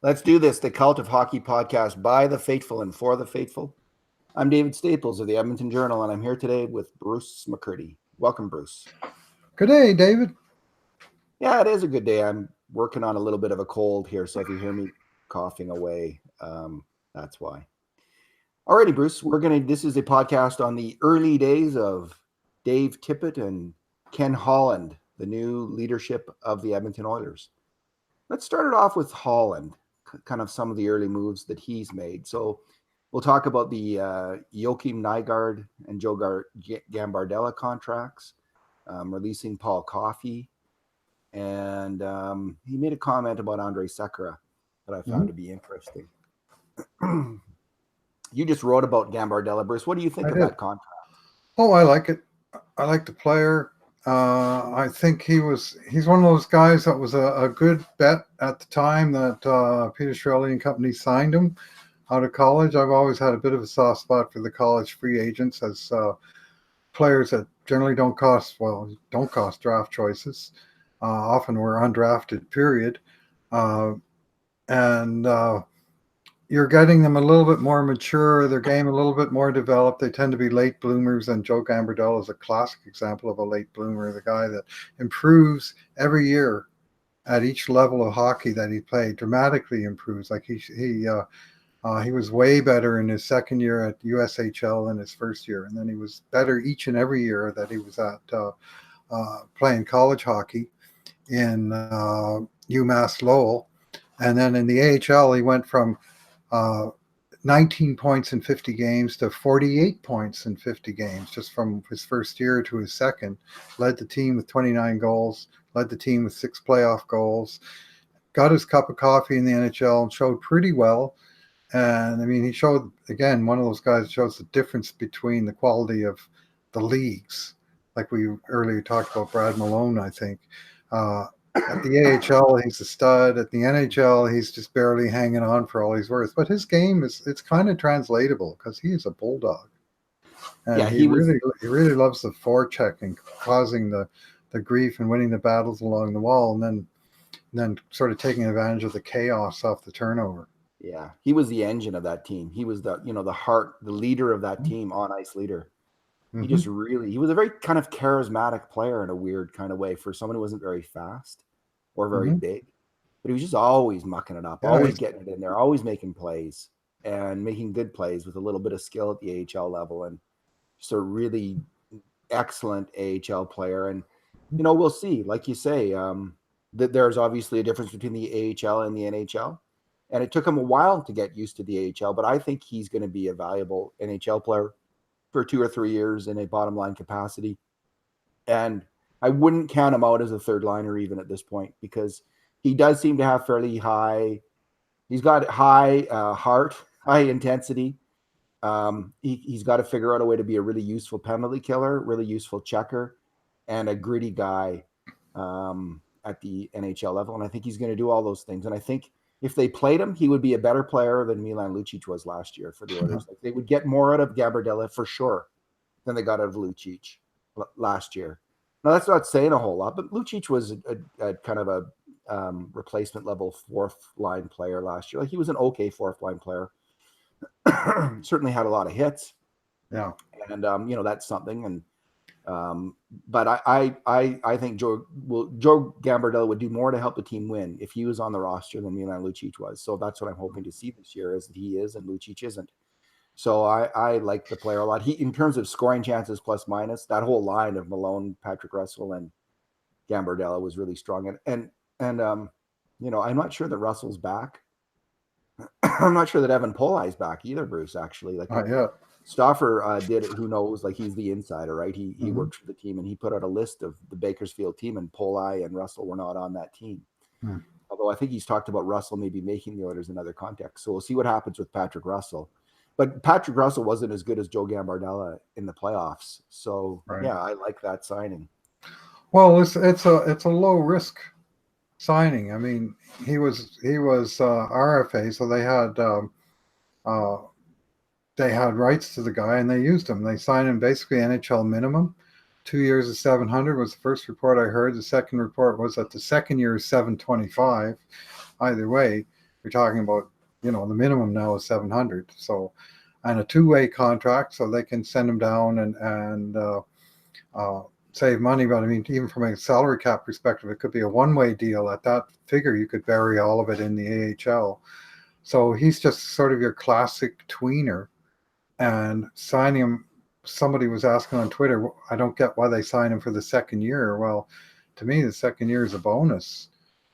Let's do this. The Cult of Hockey podcast by the faithful and for the faithful. I'm David Staples of the Edmonton Journal, and I'm here today with Bruce McCurdy. Welcome, Bruce. Good day, David. Yeah, it is a good day. I'm working on a little bit of a cold here, so if you hear me coughing away, that's why. Alrighty, Bruce, this is a podcast on the early days of Dave Tippett and Ken Holland, the new leadership of the Edmonton Oilers. Let's start it off with Holland, kind of some of the early moves that he's made. So we'll talk about the Joakim Nygaard and Gambardella contracts, releasing Paul Coffey, and he made a comment about Andre Sekera that I found to be interesting. You just wrote about Gambardella, Bruce. What do you think of that contract? Oh, I like it. I like the player. I think he's one of those guys that was a good bet at the time that Peter Chiarelli and company signed him out of college. I've always had a bit of a soft spot for the college free agents as players that generally don't cost draft choices. Often were undrafted, period. And you're getting them a little bit more mature, their game a little bit more developed. They tend to be late bloomers, and Joe Gambardella is a classic example of a late bloomer, the guy that improves every year at each level of hockey that he played, dramatically improves. Like he was way better in his second year at USHL than his first year, and then he was better each and every year that he was at playing college hockey in UMass Lowell. And then in the AHL, he went from 19 points in 50 games to 48 points in 50 games, just from his first year to his second. Led the team with 29 goals, led the team with 6 playoff goals, got his cup of coffee in the NHL and showed pretty well. And I mean, he showed, again, one of those guys that shows the difference between the quality of the leagues. Like we earlier talked about Brad Malone, I think. At the AHL, he's a stud. At the NHL, he's just barely hanging on for all he's worth. But his game it's kind of translatable because he is a bulldog, and Yeah, he really loves the forecheck and causing the grief and winning the battles along the wall, and then sort of taking advantage of the chaos off the turnover. Yeah, he was the engine of that team. He was the heart, the leader of that team, on ice leader. He just he was a very kind of charismatic player in a weird kind of way for someone who wasn't very fast or very big, but he was just always mucking it up, always getting it in there, always making plays and making good plays with a little bit of skill at the AHL level, and just a really excellent AHL player. And, we'll see, like you say, that there's obviously a difference between the AHL and the NHL. And it took him a while to get used to the AHL, but I think he's going to be a valuable NHL player for 2 or 3 years in a bottom line capacity. And I wouldn't count him out as a third liner even at this point, because he does seem to have he's got high heart, high intensity. He's got to figure out a way to be a really useful penalty killer, really useful checker, and a gritty guy at the NHL level. And I think he's going to do all those things. And I think if they played him, he would be a better player than Milan Lucic was last year for the Oilers. Like, they would get more out of Gambardella for sure than they got out of Lucic last year. Now, that's not saying a whole lot, but Lucic was a kind of a replacement level fourth line player last year. Like, he was an okay fourth line player. Certainly had a lot of hits. Yeah. And, that's something. And, but I think Joe Gambardella would do more to help the team win if he was on the roster than Milan Lucic was. So that's what I'm hoping to see this year, is that he is and Lucic isn't. So I like the player a lot. He, in terms of scoring chances plus minus, that whole line of Malone, Patrick Russell, and Gambardella was really strong. And I'm not sure that Russell's back. I'm not sure that Evan Polai's back either, Bruce, actually. Like, Stauffer did it. Who knows? Like, he's the insider, right? He worked for the team, and he put out a list of the Bakersfield team, and Polai and Russell were not on that team. Although I think he's talked about Russell maybe making the Oilers in other contexts. So we'll see what happens with Patrick Russell. But Patrick Russell wasn't as good as Joe Gambardella in the playoffs. So yeah, I like that signing. Well, it's a low risk signing. I mean, he was RFA, so they had rights to the guy, and they used him. They signed him basically NHL minimum. 2 years of 700 was the first report I heard. The second report was that the second year is 725. Either way, You're talking about, the minimum now is 700. So, and a two-way contract, so they can send him down and save money. But I mean, even from a salary cap perspective, it could be a one-way deal. At that figure, you could bury all of it in the AHL. So he's just sort of your classic tweener, and signing him. Somebody was asking on Twitter, I don't get why they sign him for the second year. Well, to me, the second year is a bonus.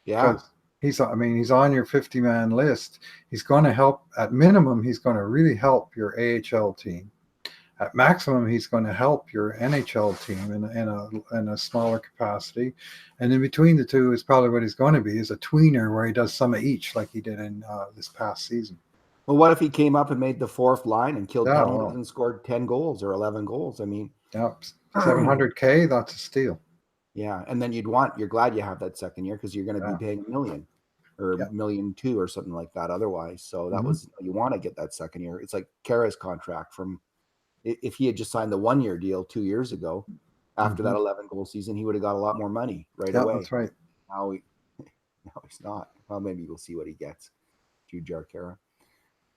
Yeah. Because he's on your 50-man list. He's going to help. At minimum, he's going to really help your AHL team. At maximum, he's going to help your NHL team in a smaller capacity. And in between the two is probably what he's going to be, is a tweener where he does some of each, like he did in this past season. Well, what if he came up and made the fourth line and killed penalties and scored 10 goals or 11 goals? I mean, yeah, $700K, that's a steal. Yeah, and then you're glad you have that second year because you're going to be paying $1 million or $1.2 million or something like that otherwise. So that was, you want to get that second year. It's like Kara's contract from, if he had just signed the 1-year deal 2 years ago, after that 11-goal season, he would have got a lot more money away. That's right. Now he's not. Well, maybe we'll see what he gets. Jujar Kara.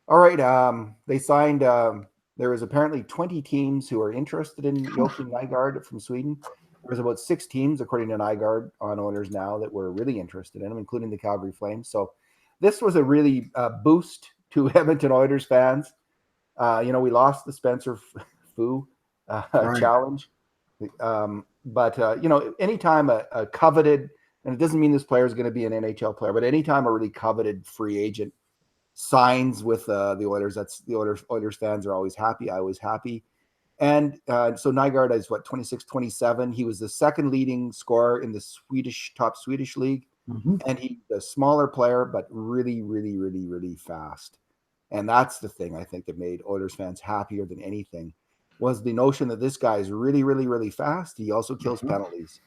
All right. They signed. There was apparently 20 teams who are interested in Joakim Nygaard from Sweden. There's about 6 teams, according to Nygaard, on Oilers now that were really interested in him, including the Calgary Flames. So this was a really boost to Edmonton Oilers fans. We lost the Spencer Fu challenge. But anytime a coveted, and it doesn't mean this player is going to be an NHL player, but anytime a really coveted free agent signs with the Oilers, that's the Oilers fans are always happy. I was happy. And so Nygaard is 26, 27. He was the second leading scorer in the top Swedish league. And he's a smaller player, but really, really, really, really fast. And that's the thing I think that made Oilers fans happier than anything was the notion that this guy is really, really, really fast. He also kills penalties.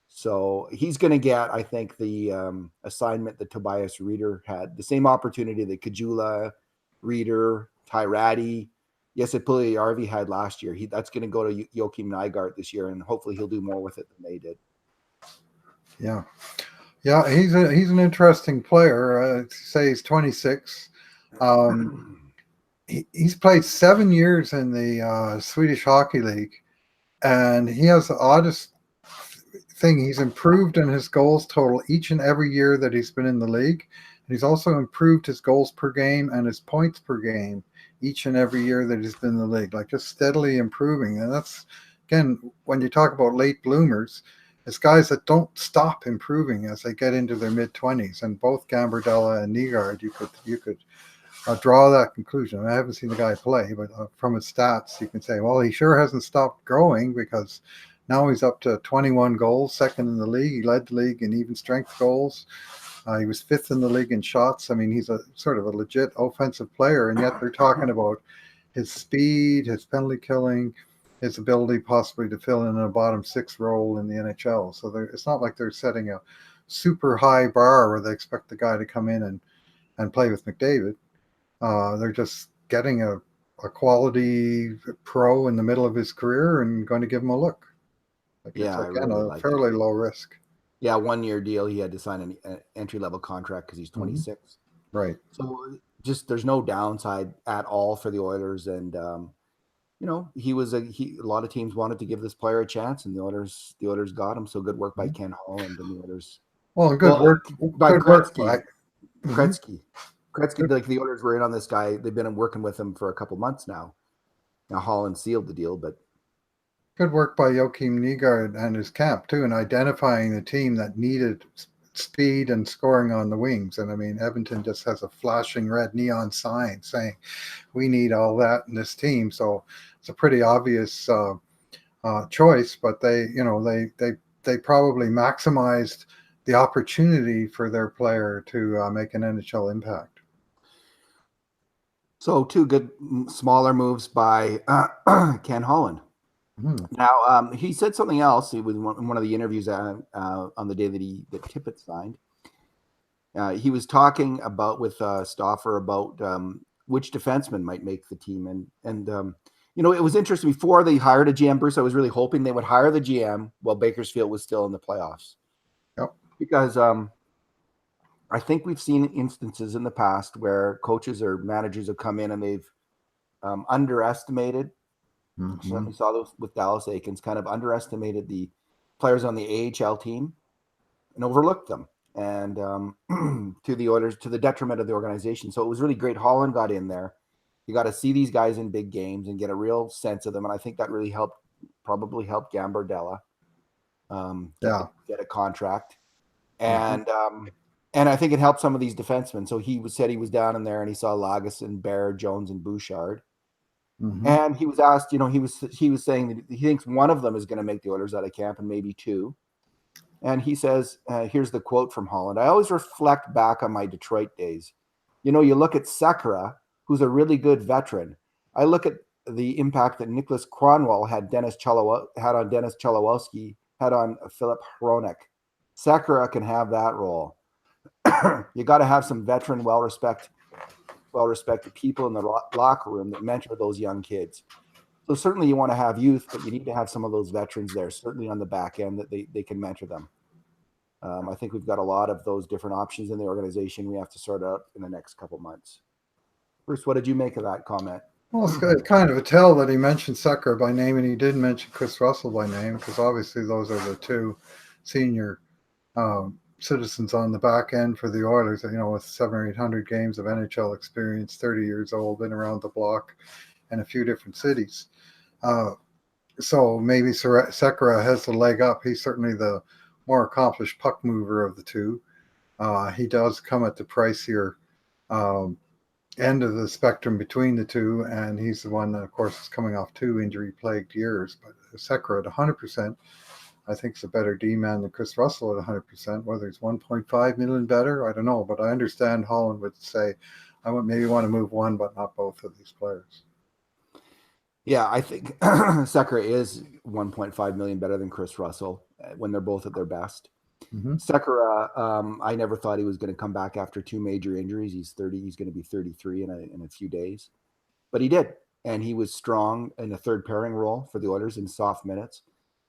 So he's going to get, I think, the assignment that Tobias Reeder had, the same opportunity that Kajula, Reeder, Tyrati, Puljujärvi had last year. That's going to go to Joakim Nygaard this year, and hopefully he'll do more with it than they did. Yeah, he's an interesting player. Say he's 26. He's played 7 years in the Swedish Hockey League, and he has the oddest thing. He's improved in his goals total each and every year that he's been in the league. And he's also improved his goals per game and his points per game each and every year that he's been in the league, like just steadily improving. And that's, again, when you talk about late bloomers, it's guys that don't stop improving as they get into their mid-20s. And both Gambardella and Nygaard, you could draw that conclusion. I haven't seen the guy play, but from his stats, you can say, well, he sure hasn't stopped growing, because now he's up to 21 goals, second in the league. He led the league in even strength goals. He was 5th in the league in shots. I mean, he's a sort of a legit offensive player, and yet they're talking about his speed, his penalty killing, his ability possibly to fill in a bottom 6 role in the NHL. So it's not like they're setting a super high bar where they expect the guy to come in and play with McDavid. They're just getting a quality pro in the middle of his career and going to give him a look. It's really fairly low risk. Yeah, 1-year deal. He had to sign an entry-level contract because he's 26. Right. So just there's no downside at all for the Oilers. And, he was a lot of teams wanted to give this player a chance, and the Oilers got him. So good work by Ken Holland and the Oilers. Well, good work by Gretzky. Gretzky. Gretzky, like the Oilers were in on this guy. They've been working with him for a couple months now. Now Holland sealed the deal, but good work by Joakim Nygaard and his camp too, in identifying the team that needed speed and scoring on the wings. And I mean, Edmonton just has a flashing red neon sign saying, "We need all that in this team." So it's a pretty obvious choice, but they probably maximized the opportunity for their player to make an NHL impact. So 2 good smaller moves by Ken Holland. Now, he said something else. He was in one of the interviews on the day that Tippett signed. He was talking with Stauffer about which defenseman might make the team. And it was interesting. Before they hired a GM, Bruce, I was really hoping they would hire the GM while Bakersfield was still in the playoffs. Yep. Because I think we've seen instances in the past where coaches or managers have come in and they've underestimated. Certainly saw those with Dallas Aikens, kind of underestimated the players on the AHL team and overlooked them, and to the Oilers, to the detriment of the organization. So it was really great. Holland got in there. You got to see these guys in big games and get a real sense of them, and I think that really probably helped Gambardella get a contract, and I think it helped some of these defensemen. So said he was down in there and he saw Lagesson, Bear, Jones, and Bouchard. And he was asked, he was saying that he thinks one of them is going to make the Oilers out of camp and maybe two. And he says, here's the quote from Holland. I always reflect back on my Detroit days. You look at Sekera, who's a really good veteran. I look at the impact that Nicholas Kronwall had on Dennis Cholowski, had on Philip Hronek. Sekera can have that role. You got to have some veteran, well-respected people in the locker room that mentor those young kids. So certainly you want to have youth, but you need to have some of those veterans there, certainly on the back end, that they can mentor them. I think we've got a lot of those different options in the organization we have to sort out in the next couple months. Bruce, what did you make of that comment? Well, it's kind of a tell that he mentioned Sekera by name and he didn't mention Chris Russell by name, because obviously those are the two senior citizens on the back end for the Oilers, with 700 or 800 games of NHL experience, 30 years old, been around the block in a few different cities. So maybe Sekera has the leg up. He's certainly the more accomplished puck mover of the two. He does come at the pricier end of the spectrum between the two, and he's the one that, of course, is coming off 2 injury-plagued years. But Sekera at 100%, I think, is a better D-man than Chris Russell at 100%. Whether he's 1.5 million better, I don't know. But I understand Holland would say, I would maybe want to move one, but not both of these players. Yeah, I think Sekera is 1.5 million better than Chris Russell when they're both at their best. Sekera, I never thought he was going to come back after 2 major injuries. He's 30. He's going to be 33 in a few days, but he did, and he was strong in a third pairing role for the Oilers in soft minutes,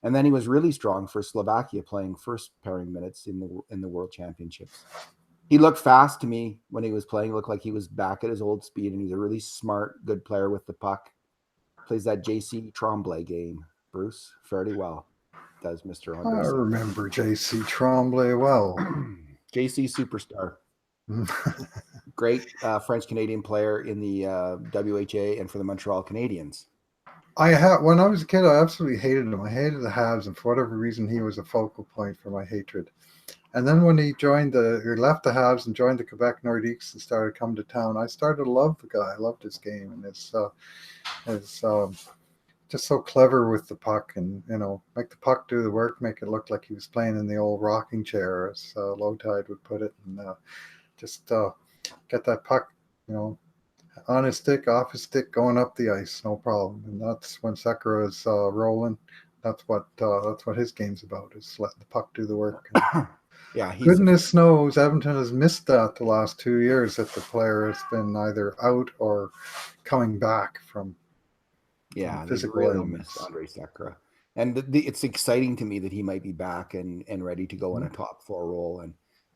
and then he was really strong for Slovakia playing first pairing minutes in the World Championships. He looked fast to me when he was playing. He looked like he was back at his old speed, and he's a really smart, good player with the puck. Plays that J.C. Tremblay game, Bruce, fairly well. Does Mr. Andre? I remember J.C. Tremblay well. J.C. superstar. Great French-Canadian player in the WHA and for the Montreal Canadiens. When I was a kid, I absolutely hated him. I hated the Habs, and for whatever reason, he was a focal point for my hatred. And then when he left the Habs and joined the Quebec Nordiques and started coming to town, I started to love the guy. I loved his game, and his just so clever with the puck, and make the puck do the work, make it look like he was playing in the old rocking chair, as Lowtide would put it, and just get that puck, on his stick, off his stick, going up the ice, no problem. And that's when Sekera is rolling. That's what his game's about, is letting the puck do the work. Yeah, goodness knows Edmonton has missed that the last 2 years, that the player has been either out or coming back from. Yeah, they really miss Andre Sekera, and it's exciting to me that he might be back and ready to go in a top 4 role. And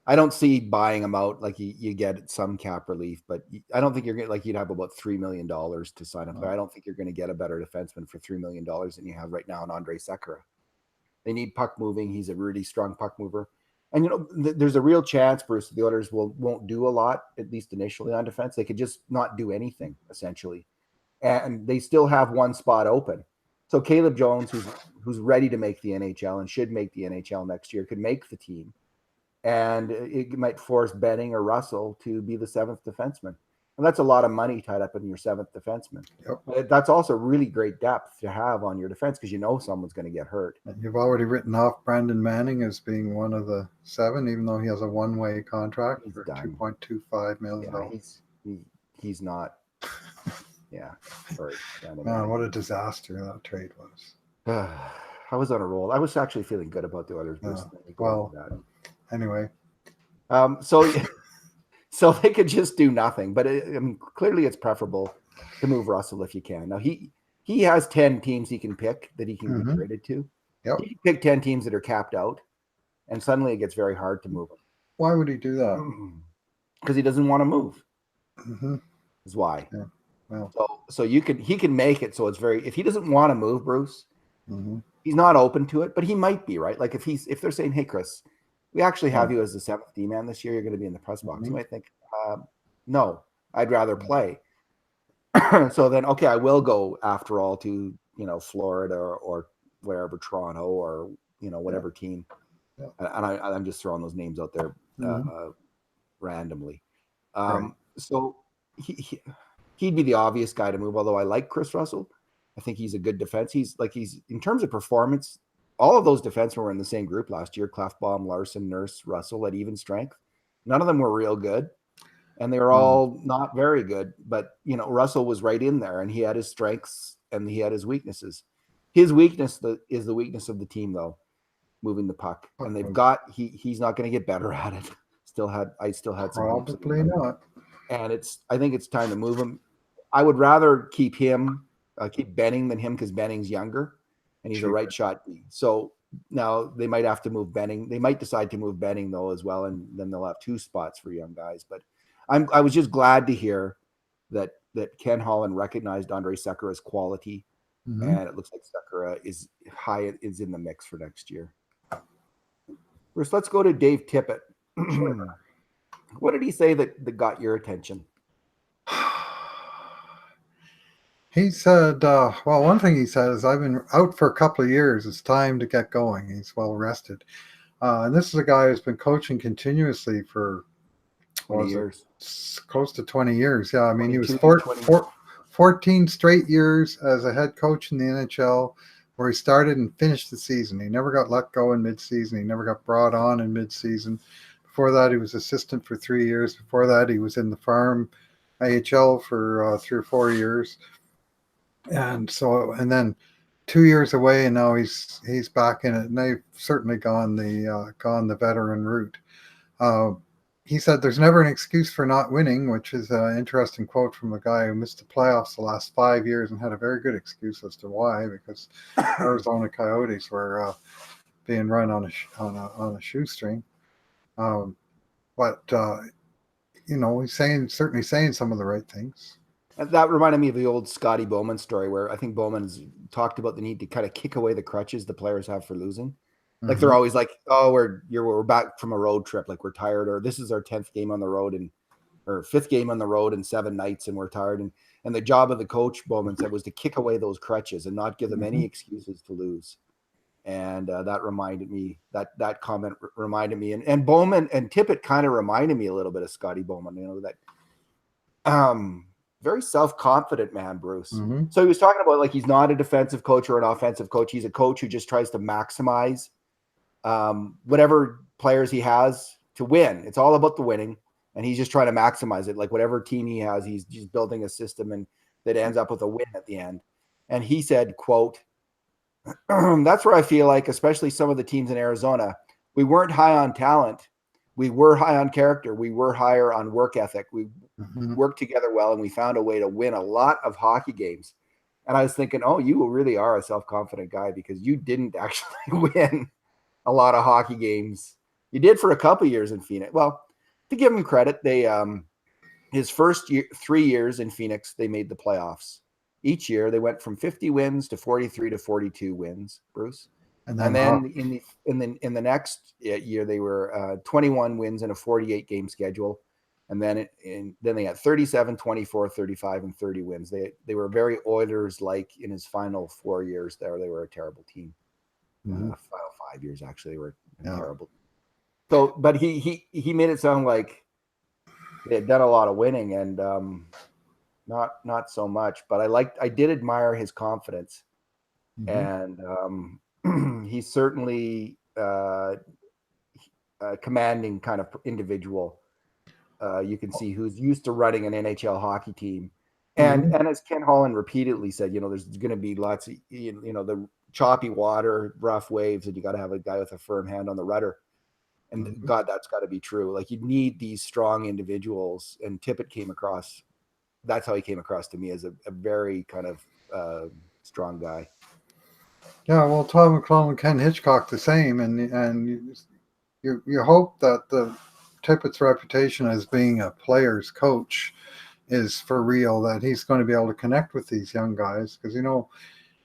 I don't see buying him out. Like you get some cap relief, but I don't think you're going you'd have about $3 million to sign up there. I don't think you're going to get a better defenseman for $3 million than you have right now in Andre Sekera. They need puck moving. He's a really strong puck mover. And, there's a real chance, Bruce, the Oilers won't do a lot, at least initially, on defense. They could just not do anything, essentially. And they still have one spot open. So Caleb Jones, who's ready to make the NHL and should make the NHL next year, could make the team. And it might force Benning or Russell to be the 7th defenseman. And that's a lot of money tied up in your 7th defenseman. Yep. That's also really great depth to have on your defense, because someone's going to get hurt. And you've already written off Brandon Manning as being one of the 7, even though he has a one-way contract for $2.25 million. Yeah, he's not. Yeah. Sorry. Man, what a disaster that trade was. I was on a roll. I was actually feeling good about the Oilers. Anyway. So they could just do nothing. But clearly it's preferable to move Russell if you can. Now he has 10 teams he can pick that he can be traded to. Yep. He can pick 10 teams that are capped out, and suddenly it gets very hard to move them. Why would he do that? Because he doesn't want to move. Mm-hmm. Is why. Yeah. Well. So he can make it so it's very. If he doesn't want to move, Bruce, Mm-hmm. he's not open to it, but he might be, right? Like if they're saying, hey, Chris, we actually have Yeah. you as the 7th D man this year. You're going to be in the press box. Mm-hmm. You might think, no, I'd rather play. So then, okay, I will go after all to, Florida or wherever, Toronto or, whatever team. Yeah. And I'm just throwing those names out there Mm-hmm. randomly. Right. So he'd be the obvious guy to move, although I like Chris Russell. I think he's a good defense. He's in terms of performance, all of those defensemen were in the same group last year: Klefbom, Larson, Nurse, Russell at even strength. None of them were real good, and they were all not very good. But Russell was right in there, and he had his strengths and he had his weaknesses. His weakness is the weakness of the team, though, moving the puck. And they've got he's not going to get better at it. I still had some hopes. Probably not. And I think it's time to move him. I would rather keep Benning than him because Benning's younger and he's a right shot D. So now they might have to move Benning. They might decide to move Benning though as well, and then they'll have 2 spots for young guys. But I was just glad to hear that Ken Holland recognized Andrei Sekera's quality, and it looks like Sekera is in the mix for next year. First, let's go to Dave Tippett. Sure. What did he say that got your attention? He said, well, one thing he said is, I've been out for a couple of years. It's time to get going. He's well rested. And this is a guy who's been coaching continuously for 20 years. Close to 20 years. Yeah, I mean, he was 14 straight years as a head coach in the NHL, where he started and finished the season. He never got let go in midseason. He never got brought on in midseason. Before that, he was assistant for 3 years. Before that, he was in the farm AHL for 3 or 4 years. And then 2 years away, and now he's back in it. And they've certainly gone the veteran route. He said there's never an excuse for not winning, which is an interesting quote from a guy who missed the playoffs the last 5 years and had a very good excuse as to why, because Arizona Coyotes were being run on a shoestring. But he's certainly saying some of the right things. And that reminded me of the old Scotty Bowman story, where I think Bowman's talked about the need to kind of kick away the crutches the players have for losing. Like they're always like, oh, we're back from a road trip, like we're tired, or this is our 10th game on the road or 5th game on the road in 7 nights, and we're tired. And the job of the coach, Bowman said, was to kick away those crutches and not give them any excuses to lose. And that reminded me, that comment reminded me, and Bowman and Tippett kind of reminded me a little bit of Scotty Bowman, that very self-confident man, Bruce. So he was talking about, like, he's not a defensive coach or an offensive coach. He's a coach who just tries to maximize whatever players he has to win. It's all about the winning, and he's just trying to maximize it. Like whatever team he has, he's building a system and that ends up with a win at the end. And he said, quote, that's where I feel like, especially some of the teams in Arizona, we weren't high on talent. We were high on character. We were higher on work ethic. We worked together well, and we found a way to win a lot of hockey games. And I was thinking, oh, you really are a self-confident guy, because you didn't actually win a lot of hockey games. You did for a couple of years in Phoenix. Well, to give him credit, they his first 3 years in Phoenix, they made the playoffs. Each year, they went from 50 wins to 43 to 42 wins, Bruce. And then in the next year, they were 21 wins in a 48 game schedule. And then they had 37, 24, 35, and 30 wins. They were very Oilers-like in his final 4 years there. They were a terrible team. Final 5 years, actually, they were terrible. So, but he made it sound like they had done a lot of winning, and not so much. But I did admire his confidence, and he's certainly a commanding kind of individual. You can see who's used to running an NHL hockey team. And as Ken Holland repeatedly said, there's going to be lots of, the choppy water, rough waves, and you got to have a guy with a firm hand on the rudder. And God, that's got to be true. Like, you need these strong individuals. And Tippett that's how he came across to me, as a very kind of strong guy. Yeah, well, Todd McClellan and Ken Hitchcock the same, and you hope that Tippett's reputation as being a player's coach is for real, that he's going to be able to connect with these young guys, because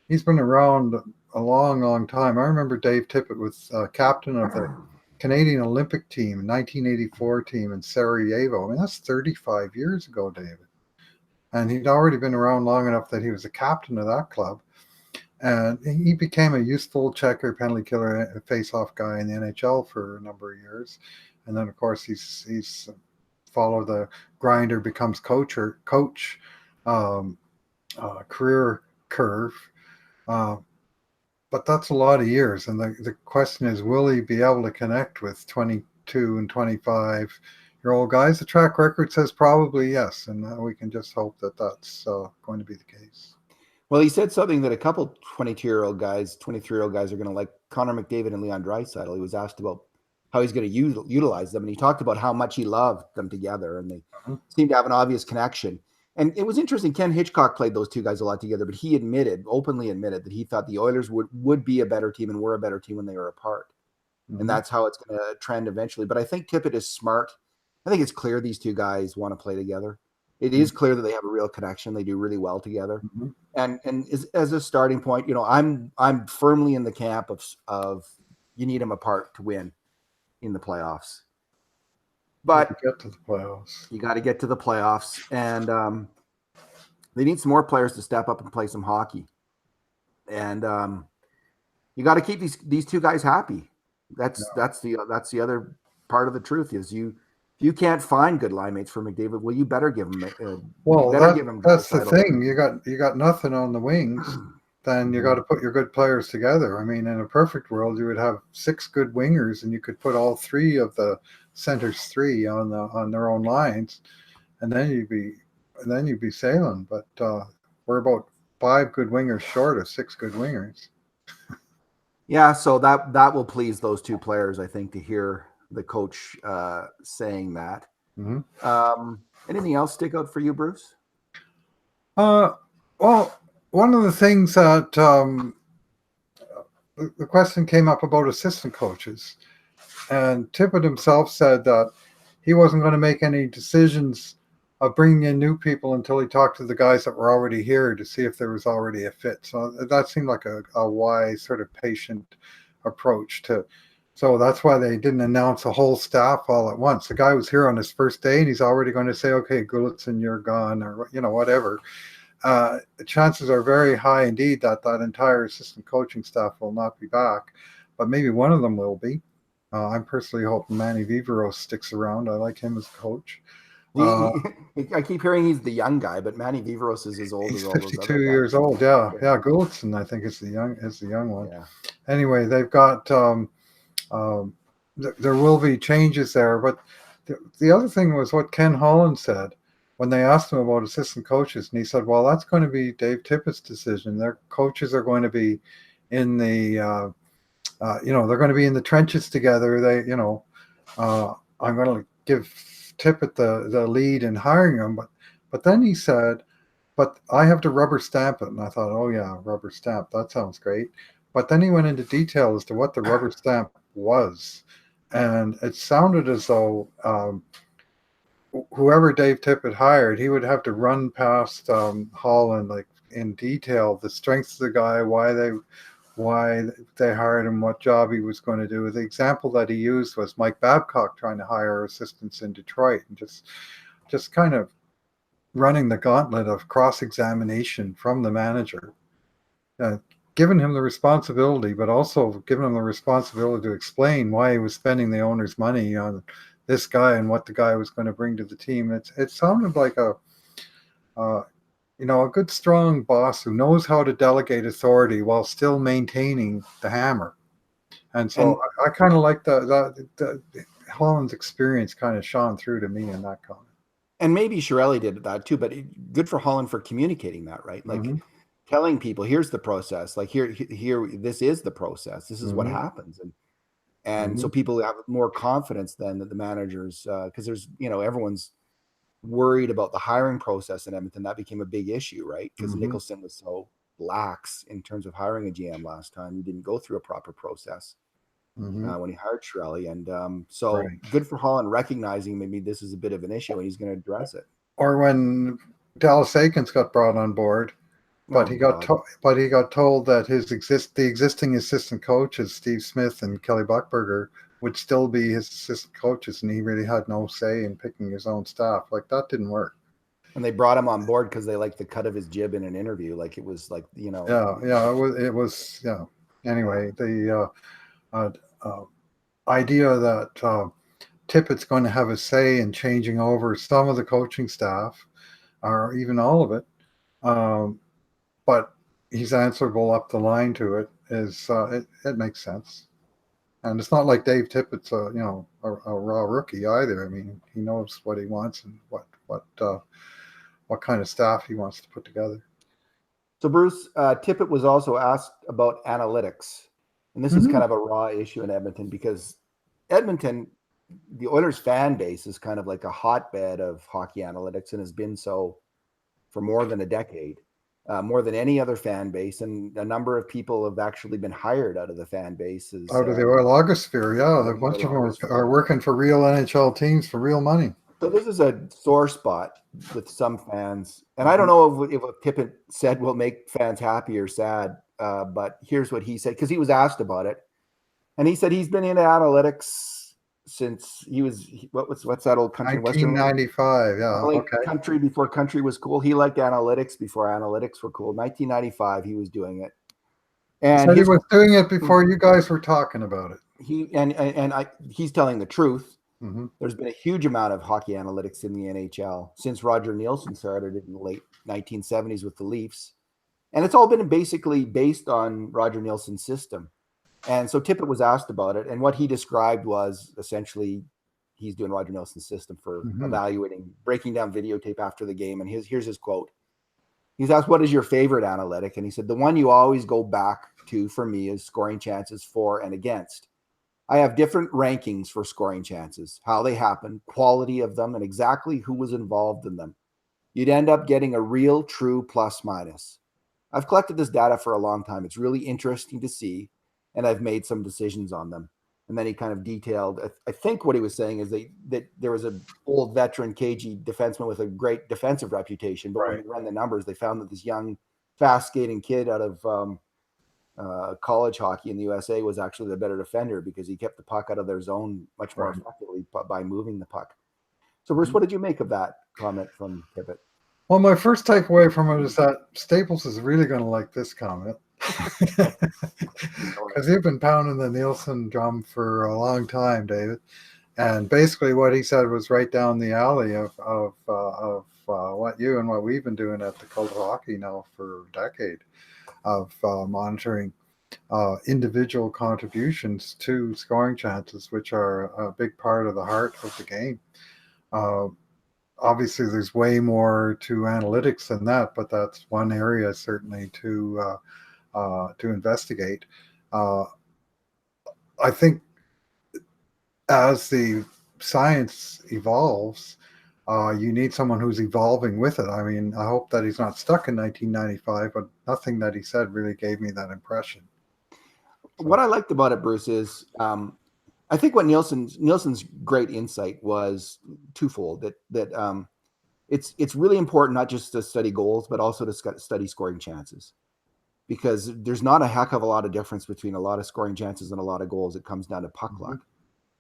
he's been around a long, long time. I remember Dave Tippett was captain of the Canadian Olympic team, 1984 team in Sarajevo. I mean, that's 35 years ago, David. And he'd already been around long enough that he was a captain of that club. And he became a useful checker, penalty killer, face-off guy in the NHL for a number of years. And then, of course, he's followed the grinder becomes coach career curve. But that's a lot of years. And the question is, will he be able to connect with 22 and 25-year-old guys? The track record says probably yes. And we can just hope that that's going to be the case. Well, he said something that a couple 23-year-old guys are going to like. Connor McDavid and Leon Draisaitl. He was asked about how he's going to utilize them, and he talked about how much he loved them together, and they seemed to have an obvious connection. And it was interesting. Ken Hitchcock played those two guys a lot together, but he openly admitted that he thought the Oilers would be a better team and were a better team when they were apart. And that's how it's going to trend eventually. But I think Tippett is smart. I think it's clear these two guys want to play together. It is clear that they have a real connection. They do really well together. And as a starting point, I'm firmly in the camp of you need them apart to win in the playoffs. But you got to the playoffs. You got to get to the playoffs, and they need some more players to step up and play some hockey. And you got to keep these two guys happy. That's the other part of the truth is you can't find good line mates for McDavid. Well, you better give him. That's the thing. You got nothing on the wings. Then you got to put your good players together. I mean, in a perfect world, you would have 6 good wingers, and you could put all 3 of the centers 3 on their own lines, and then you'd be sailing. But we're about 5 good wingers short of 6 good wingers. Yeah, so that will please those two players, I think, to hear the coach saying that. Anything else stick out for you, Bruce? Well, one of the things that the question came up about assistant coaches, and Tippett himself said that he wasn't going to make any decisions of bringing in new people until he talked to the guys that were already here to see if there was already a fit. So that seemed like a wise, sort of patient approach to. So that's why they didn't announce a whole staff all at once. The guy was here on his first day, and he's already going to say, "Okay, Gulutzan, you're gone," or whatever. Chances are very high indeed that entire assistant coaching staff will not be back, but maybe one of them will be. I'm personally hoping Manny Viveros sticks around. I like him as a coach. I keep hearing he's the young guy, but Manny Viveros is as old as all those other guys. 52 years old. Yeah. Gulutzan, I think, is the young one. Yeah. Anyway, they've got. There will be changes there, but the other thing was what Ken Holland said when they asked him about assistant coaches, and he said, "Well, that's going to be Dave Tippett's decision. Their coaches are going to be in the, they're going to be in the trenches together. I'm going to give Tippett the lead in hiring them." But then he said, "But I have to rubber stamp it." And I thought, "Oh yeah, rubber stamp. That sounds great." But then he went into detail as to what the rubber stamp was. And it sounded as though whoever Dave Tippett hired, he would have to run past Holland, like in detail, the strengths of the guy, why they hired him, what job he was going to do. The example that he used was Mike Babcock trying to hire assistants in Detroit, and just kind of running the gauntlet of cross-examination from the manager. Given him the responsibility, but also given him the responsibility to explain why he was spending the owner's money on this guy and what the guy was going to bring to the team. It sounded like a good, strong boss who knows how to delegate authority while still maintaining the hammer. And so I kind of like the Holland's experience kind of shone through to me in that comment. And maybe Chiarelli did that too, but good for Holland for communicating that, right? Like telling people, here's the process. Like here, this is the process. This is what happens. And so people have more confidence then that the managers, because there's, everyone's worried about the hiring process in Edmonton. That became a big issue, right? Because Nicholson was so lax in terms of hiring a GM last time. He didn't go through a proper process. when he hired Shirelli. And so Right. good for Holland recognizing maybe this is a bit of an issue and he's going to address it. Or when Dallas Aikens got brought on board, but he got told that the existing assistant coaches, Steve Smith and Kelly Buchberger, would still be his assistant coaches, and he really had no say in picking his own staff. Like, that didn't work. And they brought him on board because they liked the cut of his jib in an interview. Like, it was like, you know. Yeah, it was. Anyway, the idea that Tippett's going to have a say in changing over some of the coaching staff, or even all of it, but he's answerable up the line to it, it makes sense. And it's not like Dave Tippett's a raw rookie either. I mean, he knows what he wants and what kind of staff he wants to put together. So Bruce, Tippett was also asked about analytics, and this is kind of a raw issue in Edmonton because Edmonton, the Oilers fan base is kind of like a hotbed of hockey analytics and has been so for more than a decade. More than any other fan base, and a number of people have actually been hired out of the fan bases. Out of the Oilogosphere, yeah. A bunch of them are working for real NHL teams for real money. So this is a sore spot with some fans. And I don't know if what Tippett said will make fans happy or sad, but here's what he said, because he was asked about it. And he said he's been into analytics since he was, what's that old country? 1995, yeah. Okay. Country before country was cool. He liked analytics before analytics were cool. 1995, he was doing it. And he was doing it before you guys were talking about it. He's telling the truth. There's been a huge amount of hockey analytics in the NHL since Roger Neilson started in the late 1970s with the Leafs. And it's all been basically based on Roger Neilson's system. And so Tippett was asked about it, and what he described was essentially he's doing Roger Neilson's system for evaluating, breaking down videotape after the game. And here's his quote. He's asked, what is your favorite analytic? And he said, the one you always go back to for me is scoring chances for and against. I have different rankings for scoring chances, how they happen, quality of them, and exactly who was involved in them. You'd end up getting a real, true plus minus. I've collected this data for a long time. It's really interesting to see, and I've made some decisions on them. And then he kind of detailed, I think what he was saying is that there was an old veteran cagey defenseman with a great defensive reputation, but when he ran the numbers, they found that this young, fast skating kid out of college hockey in the USA was actually the better defender because he kept the puck out of their zone much more effectively by moving the puck. So Bruce, what did you make of that comment from Tippett? Well, my first takeaway from it is that Staples is really going to like this comment. Because you've been pounding the Nielsen drum for a long time, David, and basically what he said was right down the alley of what you and what we've been doing at the Cult of Hockey now for a decade of monitoring individual contributions to scoring chances, which are a big part of the heart of the game. Obviously, there's way more to analytics than that, but that's one area certainly to investigate. I think as the science evolves, you need someone who's evolving with it. I mean, I hope that he's not stuck in 1995, but nothing that he said really gave me that impression. What I liked about it, Bruce, is I think what Nielsen's great insight was twofold. That it's really important not just to study goals, but also to study scoring chances. Because there's not a heck of a lot of difference between a lot of scoring chances and a lot of goals. It comes down to puck luck.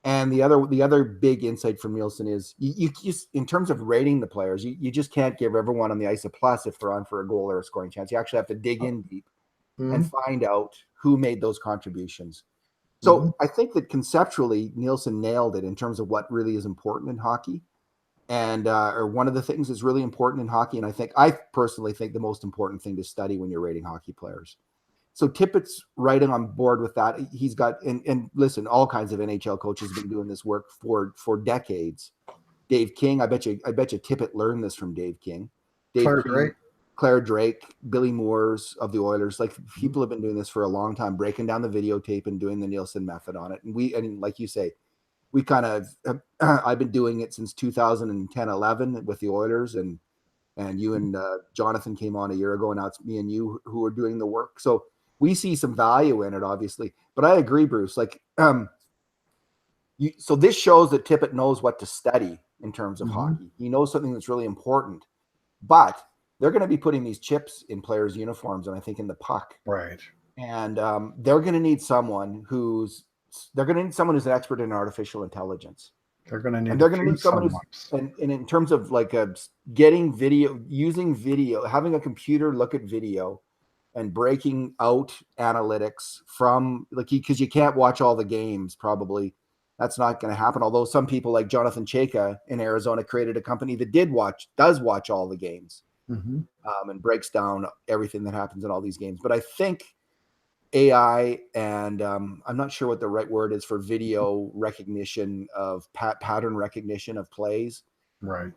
And the other big insight from Nielsen is you just, in terms of rating the players, you just can't give everyone on the ice a plus if they're on for a goal or a scoring chance. You actually have to dig in deep and find out who made those contributions. So I think that conceptually Nielsen nailed it in terms of what really is important in hockey. And or one of the things that's really important in hockey, and I personally think the most important thing to study when you're rating hockey players. So Tippett's right on board with that. He's got and listen, all kinds of NHL coaches have been doing this work for decades. Dave King, I bet you Tippett learned this from Dave King. Claire Drake, Billy Moores of the Oilers. Like, people have been doing this for a long time, breaking down the videotape and doing the Nielsen method on it. And like you say, we kind of I've been doing it since 2010-11 with the Oilers, and you and Jonathan came on a year ago, and now it's me and you who are doing the work. So we see some value in it, obviously. But I agree, Bruce. Like, so this shows that Tippett knows what to study in terms of hockey. He knows something that's really important. But they're going to be putting these chips in players' uniforms, and I think in the puck. Right. And they're going to need someone who's an expert in artificial intelligence. They're going to need, and they're going to need someone who's, and in terms of like getting video, using video, having a computer look at video and breaking out analytics from, like, because you can't watch all the games, probably. That's not going to happen. Although some people like Jonathan Chayka in Arizona created a company that does watch all the games, and breaks down everything that happens in all these games. But I think AI and I'm not sure what the right word is for video recognition of pattern recognition of plays. Right.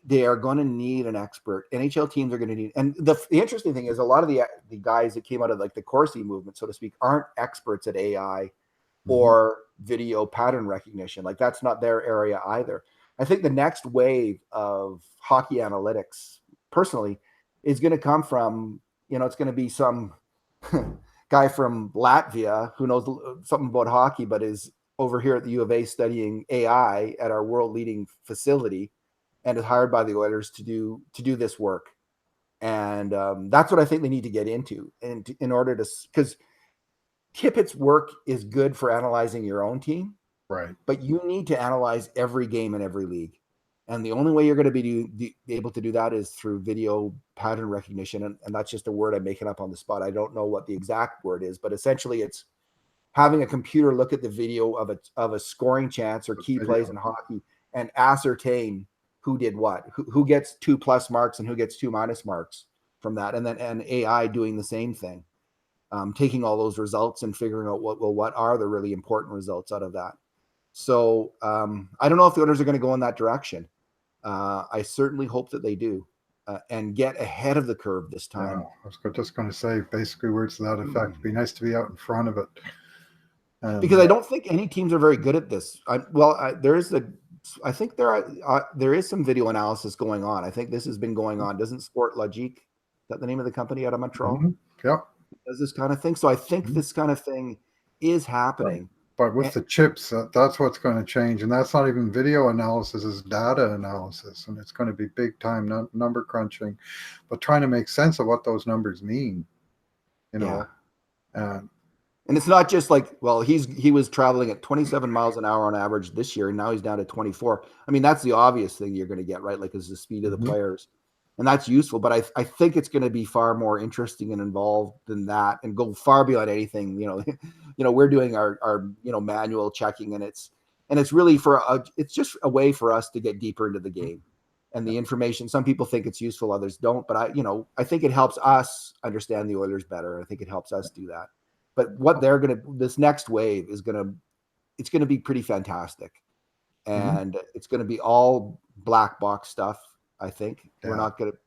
They are going to need an expert. NHL teams are going to need, and the interesting thing is a lot of the guys that came out of like the Corsi movement, so to speak, aren't experts at AI or video pattern recognition. Like, that's not their area either. I think the next wave of hockey analytics, personally, is going to come from, it's going to be some guy from Latvia who knows something about hockey, but is over here at the U of A studying AI at our world leading facility and is hired by the Oilers to do this work. And that's what I think they need to get into, and in order to, because Tippett's work is good for analyzing your own team, right? But you need to analyze every game in every league. And the only way you're going to be able to do that is through video pattern recognition. And that's just a word I'm making up on the spot. I don't know what the exact word is, but essentially it's having a computer look at the video of a scoring chance or key plays in hockey and ascertain who did what, who gets 2+ marks and who gets 2- marks from that. And AI doing the same thing, taking all those results and figuring out what are the really important results out of that. So I don't know if the Oilers are going to go in that direction. I certainly hope that they do, and get ahead of the curve this time. Yeah, I was just going to say basically words to that effect. It'd be nice to be out in front of it. Because I don't think any teams are very good at this. There is some video analysis going on. I think this has been going on. Doesn't Sport Logique, is that the name of the company out of Montreal? Yeah. Does this kind of thing. So I think this kind of thing is happening. But with the chips, that's what's going to change. And that's not even video analysis, it's data analysis. And it's going to be big time number crunching, but trying to make sense of what those numbers mean, And it's not just like, well, he was traveling at 27 miles an hour on average this year, and now he's down to 24. I mean, that's the obvious thing you're going to get, right? Like, is the speed of the players. And that's useful, but I think it's going to be far more interesting and involved than that, and go far beyond anything. We're doing our manual checking, and it's really it's just a way for us to get deeper into the game and the information. Some people think it's useful, others don't. But I think it helps us understand the Oilers better. I think it helps us do that. But what this next wave it's going to be pretty fantastic, and it's going to be all black box stuff. I think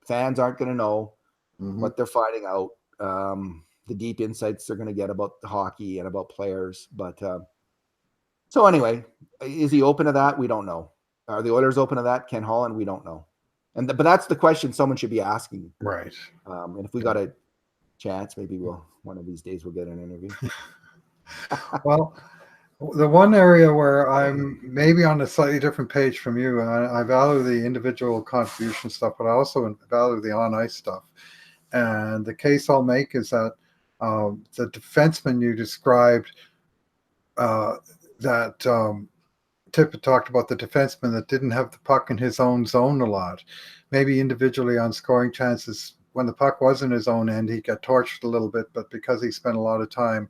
fans aren't going to know what they're finding out, the deep insights they're going to get about the hockey and about players. But so anyway, is he open to that? We don't know. Are the Oilers open to that? Ken Holland? We don't know. But that's the question someone should be asking. Right. And if we got a chance, maybe one of these days we'll get an interview. Well, the one area where I'm maybe on a slightly different page from you, I value the individual contribution stuff, but I also value the on-ice stuff. And the case I'll make is that the defenseman you described, that Tippett talked about, the defenseman that didn't have the puck in his own zone a lot, maybe individually on scoring chances, when the puck was in his own end, he got torched a little bit, but because he spent a lot of time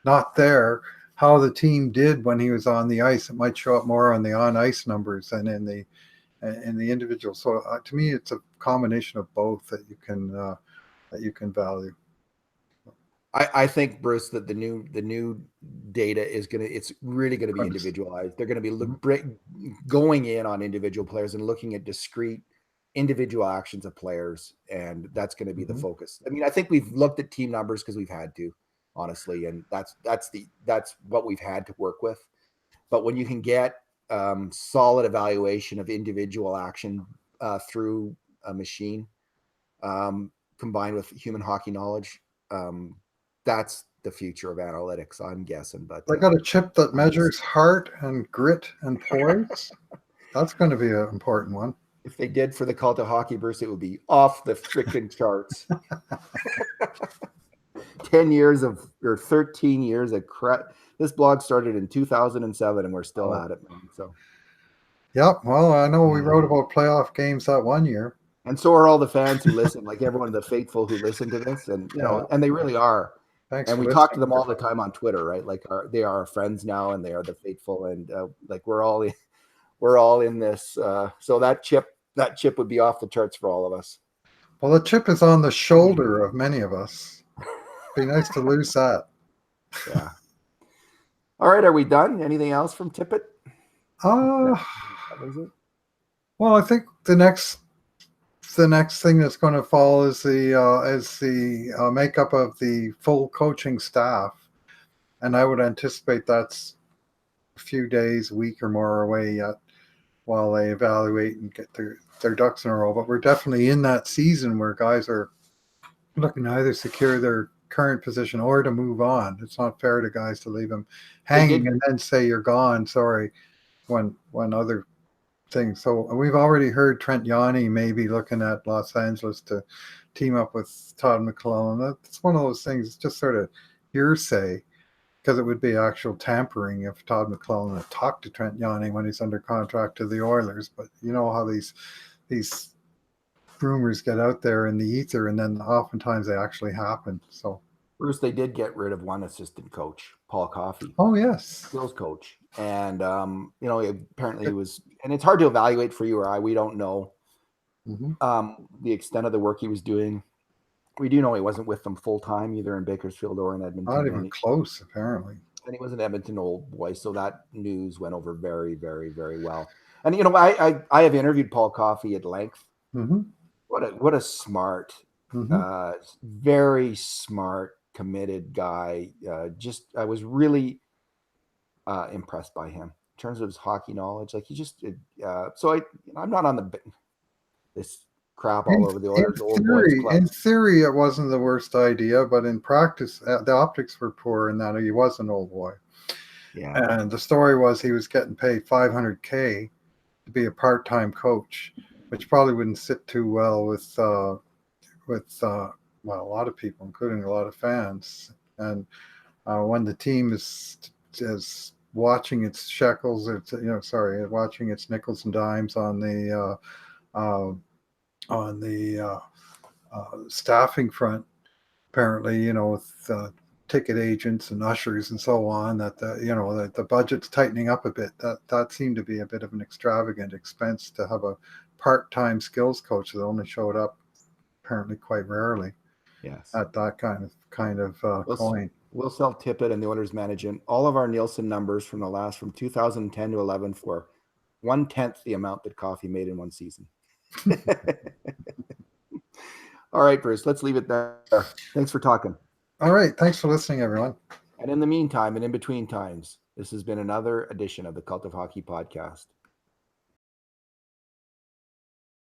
not there, how the team did when he was on the ice, it might show up more on the on-ice numbers than in the individual. So to me, it's a combination of both that you can value. I think, Bruce, that the new data it's really going to be individualized. They're going to be going in on individual players and looking at discrete individual actions of players, and that's going to be the focus. I mean, I think we've looked at team numbers because we've had to, honestly, and that's what we've had to work with. But when you can get solid evaluation of individual action through a machine, combined with human hockey knowledge, that's the future of analytics, I'm guessing. But They got a chip that measures heart and grit and poise. That's going to be an important one. If they did for the Cult of Hockey, Bruce, it would be off the freaking charts. 10 years of, or 13 years of crap. This blog started in 2007 and we're still at it, man. So, yeah, well, I know we wrote about playoff games that one year. And so are all the fans who listen, like everyone, the faithful who listen to this. And, you know, and they really are. Thanks. And we talk to them all the time on Twitter, right? Like they are our friends now and they are the faithful. And like we're all in this. So that chip would be off the charts for all of us. Well, the chip is on the shoulder of many of us. Be nice to lose that. Yeah. All right. Are we done? Anything else from Tippett? Well, I think the next thing that's going to fall is the makeup of the full coaching staff, and I would anticipate that's a few days, a week or more away yet, while they evaluate and get their ducks in a row. But we're definitely in that season where guys are looking to either secure their current position or to move on. It's not fair to guys to leave them hanging and then say you're gone. Sorry, when other things. So we've already heard Trent Yanni maybe looking at Los Angeles to team up with Todd McClellan. That's one of those things. It's just sort of hearsay, because it would be actual tampering if Todd McClellan had talked to Trent Yanni when he's under contract to the Oilers. But you know how these rumors get out there in the ether, and then oftentimes they actually happen. So, Bruce, they did get rid of one assistant coach, Paul Coffey. Oh yes, skills coach, and you know, apparently it was, and it's hard to evaluate for you or I. We don't know the extent of the work he was doing. We do know he wasn't with them full time either in Bakersfield or in Edmonton. Not even close, apparently. And he was an Edmonton old boy, so that news went over very, very, very well. And you know, I have interviewed Paul Coffey at length. What a smart, very smart, committed guy. I was really impressed by him in terms of his hockey knowledge. Like he just I'm not on this crap all over the Oilers. In theory, it wasn't the worst idea, but in practice, the optics were poor in that he was an old boy. Yeah. And the story was he was getting paid $500K to be a part-time coach, which probably wouldn't sit too well with a lot of people, including a lot of fans. And when the team is watching its shekels, watching its nickels and dimes on the staffing front, apparently, with ticket agents and ushers and so on, that the budget's tightening up a bit. That seemed to be a bit of an extravagant expense to have a part-time skills coach that only showed up apparently quite rarely. Yes, at that kind of coin. We'll sell Tippett and the Oilers management all of our Nielsen numbers from 2010 to 11 for 1/10 the amount that Coffey made in one season. All right, Bruce, let's leave it there. Thanks for talking. All right. Thanks for listening, everyone. And in the meantime, and in between times, this has been another edition of the Cult of Hockey podcast.